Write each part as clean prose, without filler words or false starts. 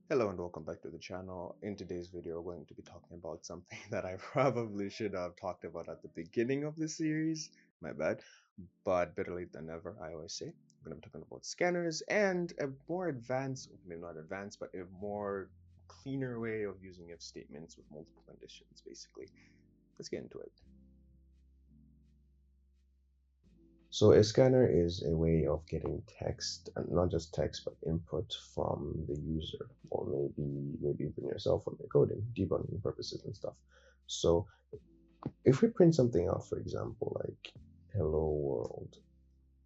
Hello and welcome back to the channel. In today's video, we're going to be talking about something that I probably should have talked about at the beginning of the series. My bad. But better late than never, I always say. We're going to be talking about scanners and a more advanced, maybe not advanced, but a more cleaner way of using if statements with multiple conditions, basically. Let's get into it. So a scanner is a way of getting text, and not just text, but input from the user, or maybe even yourself when you're coding, debugging purposes and stuff. So if we print something out, for example, like hello world,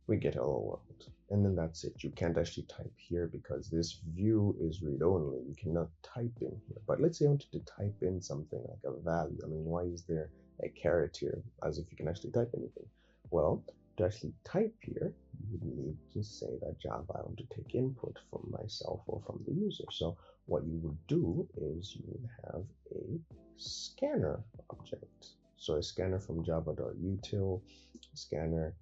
we get hello world, and then that's it. You can't actually type here because this view is read only. You cannot type in here. But let's say I wanted to type in something like a value. I mean, why is there a caret here as if you can actually type anything? Well, to actually type here, you would need to say that Java, I want to take input from myself or from the user. So what you would do is you would have a scanner object. So a scanner from java.util, scanner.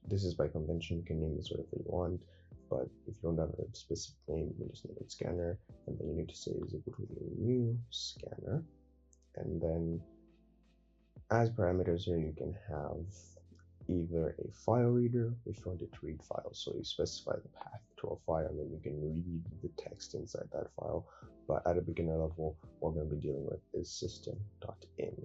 This is by convention. You can name this whatever you want, but if you don't have a specific name, you just name it scanner, and then you need to say is equal to new scanner, and then as parameters here you can have either a file reader if you want it to read files. So you specify the path to a file and then you can read the text inside that file. But at a beginner level, what we're going to be dealing with is system.in.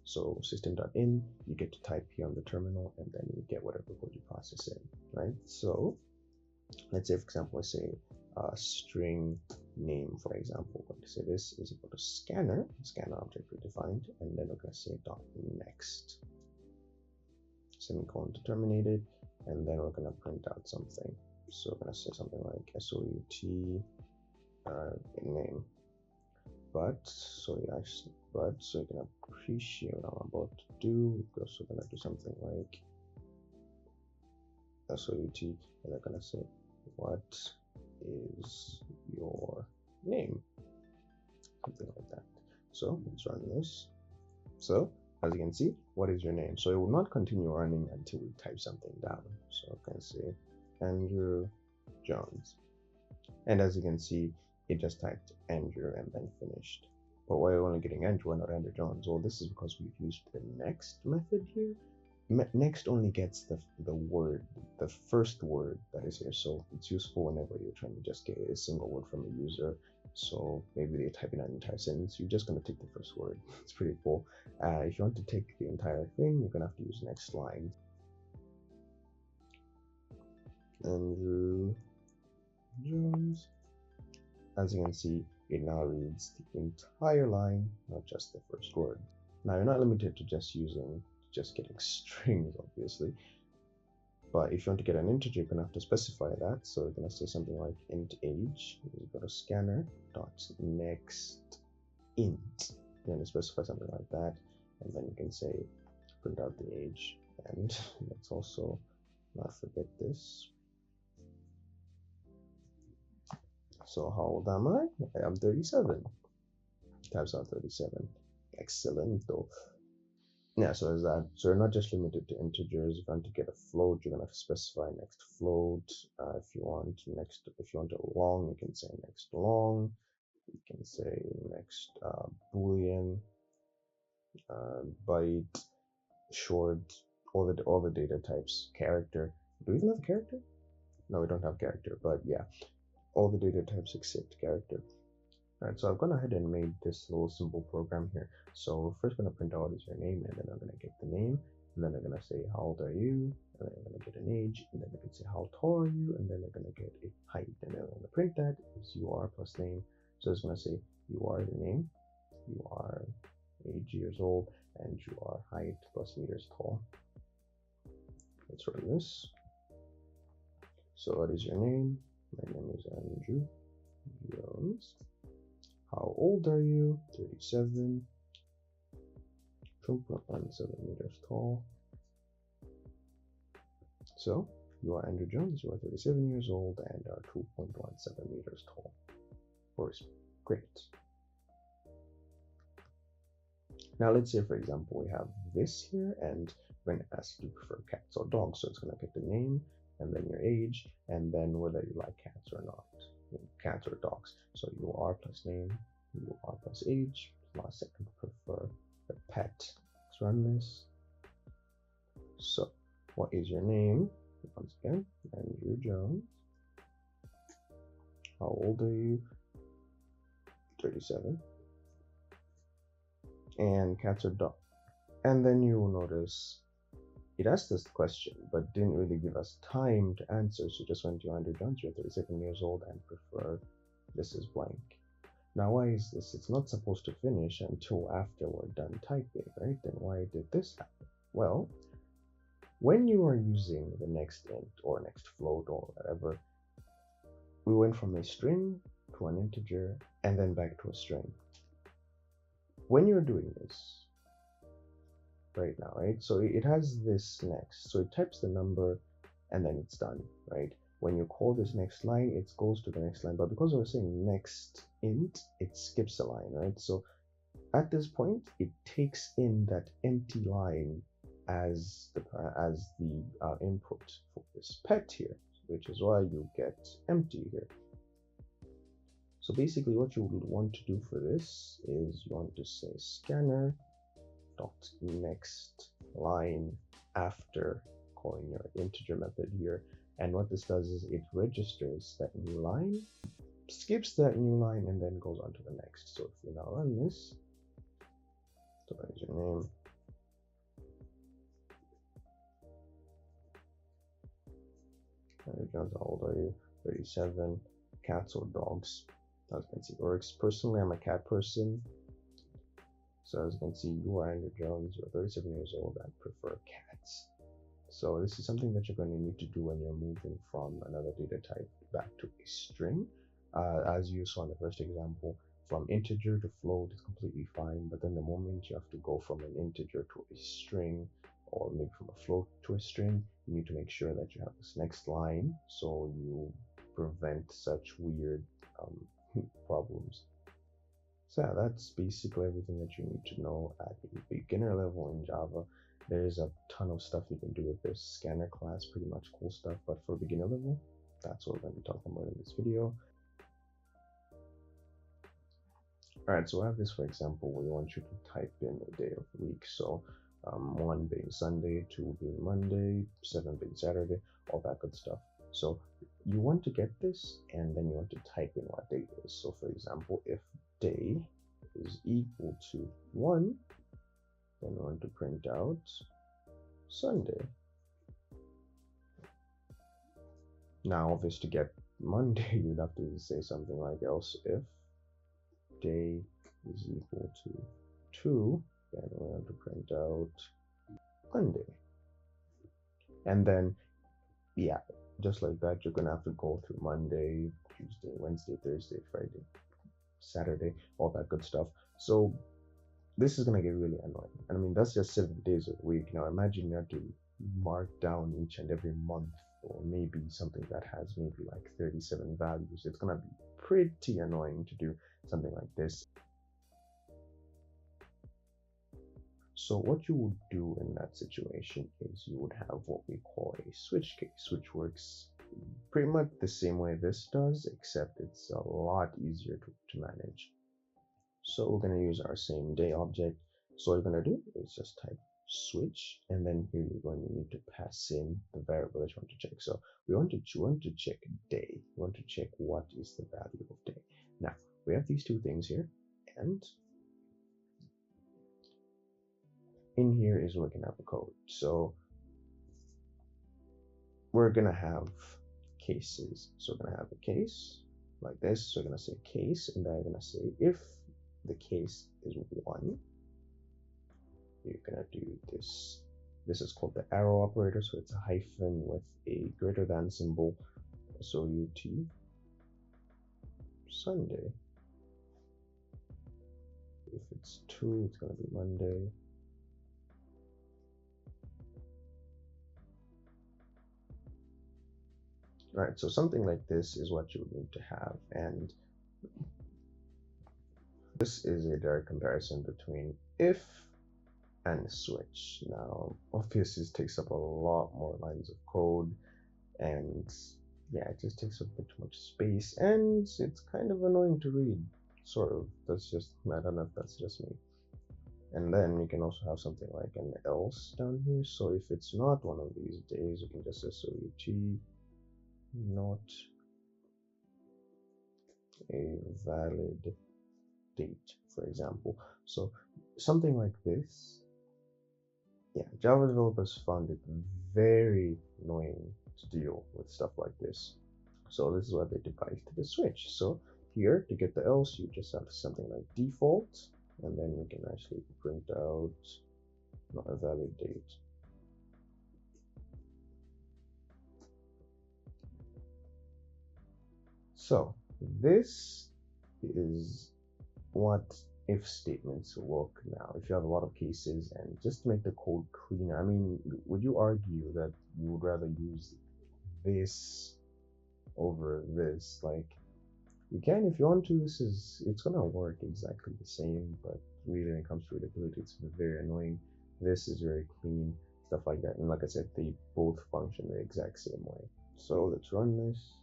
So system.in, you get to type here on the terminal and then you get whatever code you process in, right? So let's say, for example, I say string name, for example. We're going to say this is equal to scanner object predefined, and then we're going to say dot next. Semicolon to terminate it, and then we're going to print out something. So we're going to say something like SOUT name. But so you can appreciate what I'm about to do. We're also going to do something like SOUT, and they're going to say, what is your name? Something like that. So let's run this. So as you can see, what is your name? So it will not continue running until we type something down. So I can say Andrew Jones. And as you can see, it just typed Andrew and then finished. But why are we only getting Andrew and not Andrew Jones? Well, this is because we've used the next method here. Next only gets the word, the first word that is here. So it's useful whenever you're trying to just get a single word from a user. So maybe they're typing out an entire sentence. You're just going to take the first word. It's pretty cool. If you want to take the entire thing, you're going to have to use next line. Andrew Jones. As you can see, it now reads the entire line, not just the first word. Now you're not limited to just getting strings, obviously. But if you want to get an integer, you're gonna have to specify that. So you're gonna say something like int age is equal to scanner dot next int. You're gonna specify something like that, and then you can say print out the age. And let's also not forget this. So how old am I? I am 37. Types out 37. Excellent though. Yeah, so is that. So you're not just limited to integers. If you want to get a float, you're gonna have to specify next float. If you want it long, you can say next long. You can say next boolean, byte, short, all the data types, character. Do we even have character? No, we don't have character, but yeah, all the data types except character. Alright, so I've gone ahead and made this little simple program here. So we're first going to print out what is your name, and then I'm going to get the name, and then I'm going to say how old are you, and then I'm going to get an age, and then I can say how tall are you, and then I'm going to get a height, and then I'm going to print that is UR plus name. So it's going to say UR the name, you are age years old, and you are height plus meters tall. Let's run this. So what is your name? My name is Andrew Jones. How old are you? 37. 2.17 meters tall. So you are Andrew Jones, you are 37 years old and are 2.17 meters tall. Of course, great. Now let's say, for example, we have this here, and we're going to ask you prefer cats or dogs. So it's going to get the name, and then your age, and then whether you like cats or not. cats or dogs. So UR plus name, UR plus age plus and prefer the pet. Let's run this. So what is your name? Once again, Andrew Jones. How old are you? 37. And cats or dog. And then you will notice it asked this question, but didn't really give us time to answer. So just went to Andrew Jones, you're 37 years old and prefer this is blank. Now, why is this? It's not supposed to finish until after we're done typing, right? Then why did this happen? Well, when you are using the next int or next float or whatever, we went from a string to an integer and then back to a string. When you're doing this right now, right? So it has this next. So it types the number and then it's done, right? When you call this next line, it goes to the next line. But because we're saying next int, it skips a line, right? So at this point, it takes in that empty line as the input for this pet here, which is why you get empty here. So basically what you would want to do for this is you want to say scanner dot next line after calling your integer method here. And what this does is it registers that new line, skips that new line, and then goes on to the next. So if we now run this, so that is your name. Jones, how old are you? 37. Cats or dogs? As you can see, works. Personally, I'm a cat person. So as you can see, you are Andrew Jones, you're 37 years old and prefer cats. So this is something that you're going to need to do when you're moving from another data type back to a string. As you saw in the first example, from integer to float is completely fine, but then the moment you have to go from an integer to a string, or maybe from a float to a string, you need to make sure that you have this next line so you prevent such weird problems. So yeah, that's basically everything that you need to know at a beginner level in Java. There's a ton of stuff you can do with this Scanner class, pretty much cool stuff, but for beginner level, that's what we're going to be talking about in this video. Alright, so I have this, for example, we want you to type in a day of the week. So 1 being Sunday, 2 being Monday, 7 being Saturday, all that good stuff. So you want to get this, and then you want to type in what day it is. So for example, if day is equal to 1, then we want to print out Sunday. Now, obviously, to get Monday, you'd have to say something like else if day is equal to 2, then we want to print out Monday. And then, yeah, just like that, you're gonna have to go through Monday, Tuesday, Wednesday, Thursday, Friday, Saturday, all that good stuff. So this is gonna get really annoying. And I mean, that's just 7 days a week. Now imagine you have to mark down each and every month, or maybe something that has maybe like 37 values. It's gonna be pretty annoying to do something like this. So what you would do in that situation is you would have what we call a switch case, which works pretty much the same way this does, except it's a lot easier to manage. So we're going to use our same day object. So what you're going to do is just type switch, and then here you're going to need to pass in the variable that you want to check. So we want to check day. We want to check what is the value of day. Now we have these two things here, and in here is where we can have a code. So we're gonna have cases. So we're gonna have a case like this. So we're gonna say case, and then we're gonna say if the case is 1, you're gonna do this. This is called the arrow operator. So it's a hyphen with a greater than symbol. So UT Sunday. If it's 2, it's gonna be Monday. Right, so something like this is what you would need to have, and this is a direct comparison between if and switch. Now, obviously, this takes up a lot more lines of code, and yeah, it just takes up a bit too much space, and it's kind of annoying to read. Sort of. That's just, I don't know if that's just me. And then you can also have something like an else down here. So if it's not one of these days, you can just say SOUT not a valid date, for example. So something like this, yeah, Java developers found it very annoying to deal with stuff like this. So this is why they devised the switch. So here, to get the else, you just have something like default, and then you can actually print out not a valid date. So this is what if statements work now. If you have a lot of cases, and just to make the code cleaner, I mean, would you argue that you would rather use this over this? Like, you can if you want to. It's gonna work exactly the same, but really when it comes to readability, it's very annoying. This is very clean, stuff like that. And like I said, they both function the exact same way. So let's run this.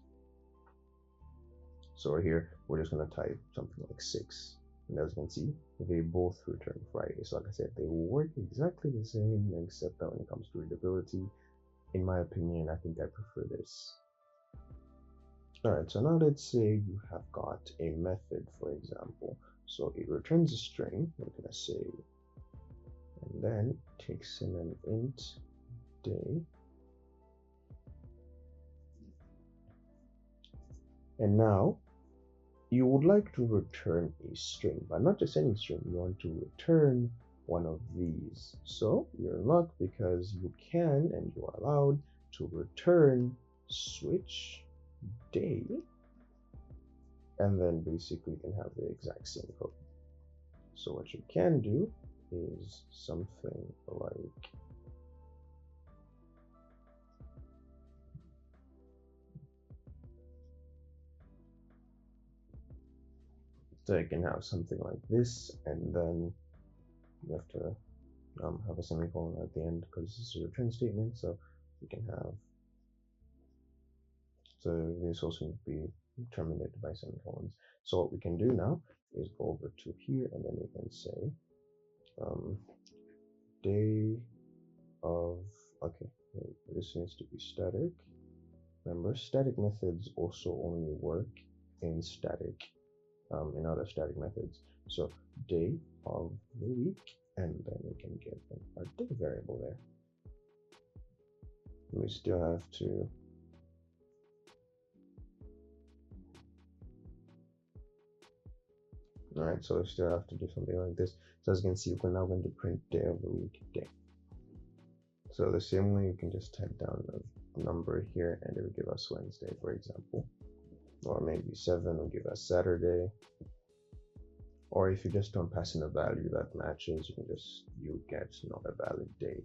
So right here, we're just gonna type something like 6. And as you can see, they both return Friday. So like I said, they work exactly the same, except that when it comes to readability, in my opinion, I think I prefer this. Alright, so now let's say you have got a method, for example. So it returns a string, we're gonna say, and then takes in an int day. And now you would like to return a string, but not just any string. You want to return one of these. So you're in luck because you can and you are allowed to return switch day, and then basically you can have the exact same code. So what you can do is something like so you can have something like this, and then you have to have a semicolon at the end because this is a return statement. So you can have, so this also needs to be terminated by semicolons. So what we can do now is go over to here, and then we can say day of, okay, this needs to be static. Remember, static methods also only work in static, in other static methods. So day of the week, and then we can get our day variable there. We still have to Alright, so we still have to do something like this. So as you can see, we're now going to print day of the week, day. So the same way, you can just type down a number here, and it will give us Wednesday, for example. Or maybe 7 will give us Saturday. Or if you just don't pass in a value that matches, you get not a valid day.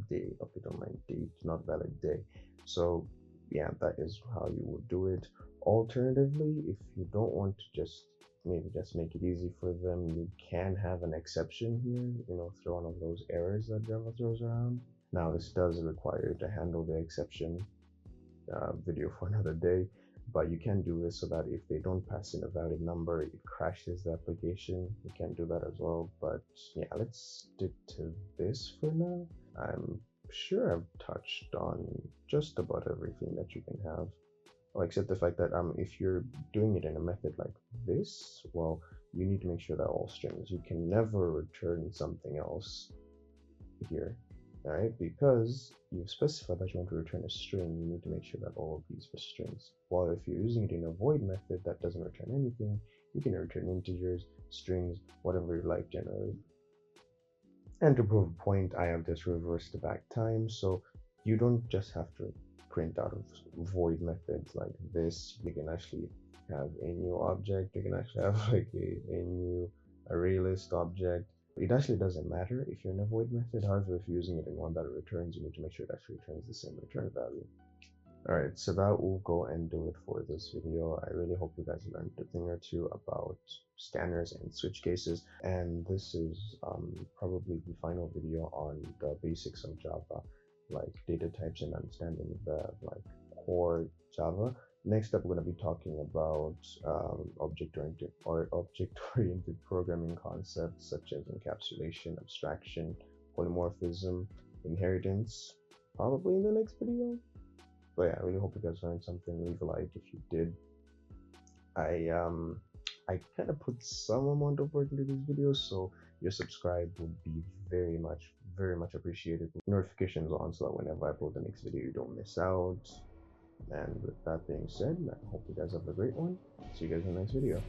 Day, okay, don't mind date, not valid day. So yeah, that is how you would do it. Alternatively, if you don't want to just make it easy for them, you can have an exception here, throw one of those errors that Java throws around. Now this does require you to handle the exception video for another day, but you can do this so that if they don't pass in a valid number, it crashes the application. You can do that as well, but yeah, let's stick to this for now. I'm sure I've touched on just about everything that you can have. Oh, except the fact that if you're doing it in a method like this, well, you need to make sure that all strings, you can never return something else here, all right? Because you've specified that you want to return a string, you need to make sure that all of these are strings. While if you're using it in a void method that doesn't return anything, you can return integers, strings, whatever you like generally. And to prove a point, I have just reversed the back time, so you don't just have to print out of void methods like this. You can actually have a new object. You can actually have like a new array list object. It actually doesn't matter if you're in a void method. However, if you're using it in one that returns, you need to make sure it actually returns the same return value. Alright, so that will go and do it for this video. I really hope you guys learned a thing or two about scanners and switch cases. And this is probably the final video on the basics of Java, like data types and understanding the core Java. Next up, we're going to be talking about object-oriented programming concepts such as encapsulation, abstraction, polymorphism, inheritance, probably in the next video. But yeah, I really hope you guys learned something. Leave a like if you did. I kind of put some amount of work into these videos, so your subscribe would be very much appreciated. Notifications on so that whenever I upload the next video, you don't miss out. And with that being said, I hope you guys have a great one. See you guys in the next video.